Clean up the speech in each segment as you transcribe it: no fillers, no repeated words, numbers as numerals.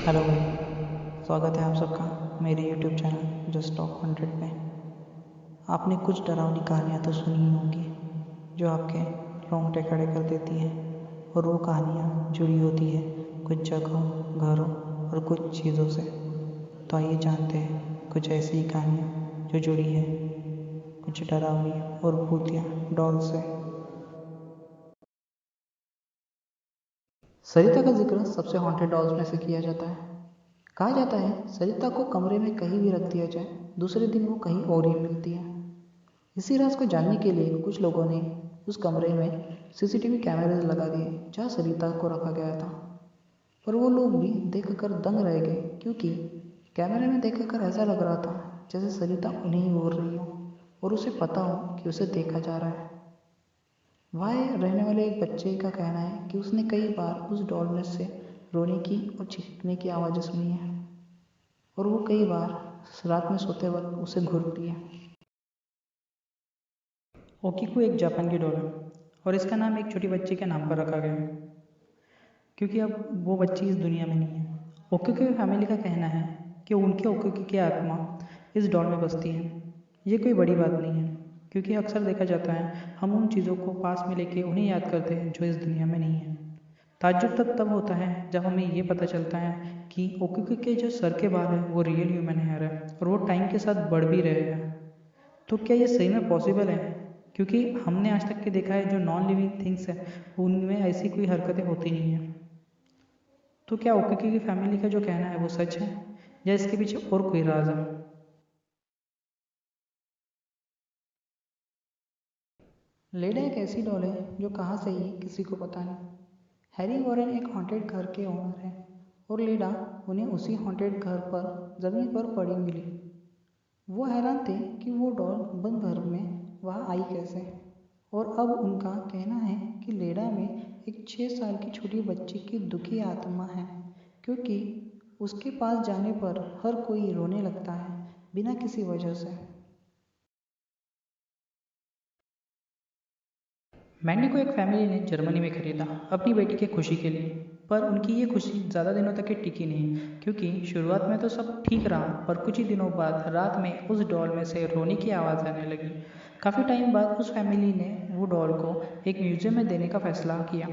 Hello भाई। स्वागत है आप सबका मेरे यूट्यूब चैनल जस्ट टॉक 100 पे। आपने कुछ डरावनी कहानियाँ तो सुनी ही होंगी जो आपके रोंगटे खड़े कर देती हैं, और वो कहानियाँ जुड़ी होती है कुछ जगहों, घरों और कुछ चीज़ों से। तो आइए जानते हैं कुछ ऐसी ही कहानियाँ जो जुड़ी है कुछ डरावनी और भूतिया डॉल से। सरिता का जिक्र सबसे हॉन्टेड डॉल्स में से किया जाता है। कहा जाता है सरिता को कमरे में कहीं भी रख दिया जाए, दूसरे दिन वो कहीं और ही मिलती है। इसी राज को जानने के लिए कुछ लोगों ने उस कमरे में सीसीटीवी कैमरे लगा दिए जहाँ सरिता को रखा गया था। पर वो लोग भी देखकर दंग रह गए, क्योंकि कैमरे में देखकर ऐसा लग रहा था जैसे सरिता उन्हें ही घूर रही हो और उसे पता हो कि उसे देखा जा रहा है। वहाँ रहने वाले एक बच्चे का कहना है कि उसने कई बार उस डॉल में से रोने की और चीखने की आवाज़ें सुनी है, और वो कई बार रात में सोते वक्त उसे घूरती है। ओकिको एक जापान की डॉल है और इसका नाम एक छोटी बच्ची के नाम पर रखा गया है, क्योंकि अब वो बच्ची इस दुनिया में नहीं है। ओकिको की फैमिली का कहना है कि उनके ओकिको की आत्मा इस डॉल में बसती है। ये कोई बड़ी बात नहीं है, क्योंकि अक्सर देखा जाता है हम उन चीज़ों को पास में लेके उन्हें याद करते हैं जो इस दुनिया में नहीं है। ताज्जुब तब होता है जब हमें ये पता चलता है कि ओकिको के जो सर के बाल हैं वो रियल ह्यूमन हेयर है और वो टाइम के साथ बढ़ भी रहे हैं। तो क्या ये सही में पॉसिबल है? क्योंकि हमने आज तक के देखा है जो नॉन लिविंग थिंग्स है उनमें ऐसी कोई हरकतें होती नहीं है। तो क्या ओकिको की फैमिली का जो कहना है वो सच है, या इसके पीछे और कोई राज है? लेडा एक ऐसी डॉल है जो कहाँ से ही किसी को पता नहीं। हैरी वॉरेन एक हॉन्टेड घर के ओनर हैं और लेडा उन्हें उसी हॉन्टेड घर पर ज़मीन पर पड़ी मिली। वो हैरान थे कि वो डॉल बंद घर में वहाँ आई कैसे, और अब उनका कहना है कि लेडा में एक 6 साल की छोटी बच्ची की दुखी आत्मा है, क्योंकि उसके पास जाने पर हर कोई रोने लगता है बिना किसी वजह से। मैंडी को एक फैमिली ने जर्मनी में खरीदा अपनी बेटी की खुशी के लिए, पर उनकी ये खुशी ज़्यादा दिनों तक टिकी नहीं, क्योंकि शुरुआत में तो सब ठीक रहा, पर कुछ ही दिनों बाद रात में उस डॉल में से रोने की आवाज़ आने लगी। काफ़ी टाइम बाद उस फैमिली ने वो डॉल को एक म्यूज़ियम में देने का फैसला किया।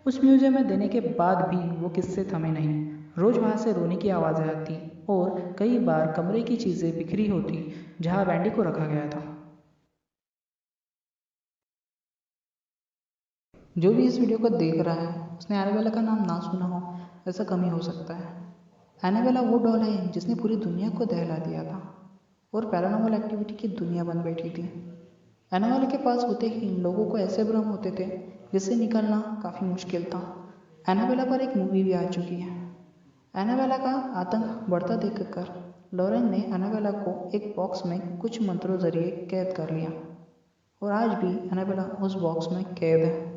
उस म्यूज़ियम में देने के बाद भी वो किस्से थमे नहीं। रोज़ वहाँ से रोने की आवाज़ें आती और कई बार कमरे की चीज़ें बिखरी होती जहाँ वैंडी को रखा गया था। जो भी इस वीडियो को देख रहा है उसने एनाबेला का नाम ना सुना हो, ऐसा कम ही हो सकता है। एनाबेला वो डॉल है जिसने पूरी दुनिया को दहला दिया था और पैरानॉर्मल एक्टिविटी की दुनिया बन बैठी थी। एनाबेला के पास होते ही लोगों को ऐसे भ्रम होते थे जिससे निकलना काफ़ी मुश्किल था। एनाबेला पर एक मूवी भी आ चुकी है। एनाबेला का आतंक बढ़ता देखकर लॉरेन ने एनाबेला को एक बॉक्स में कुछ मंत्रों जरिए कैद कर लिया, और आज भी एनाबेला उस बॉक्स में कैद है।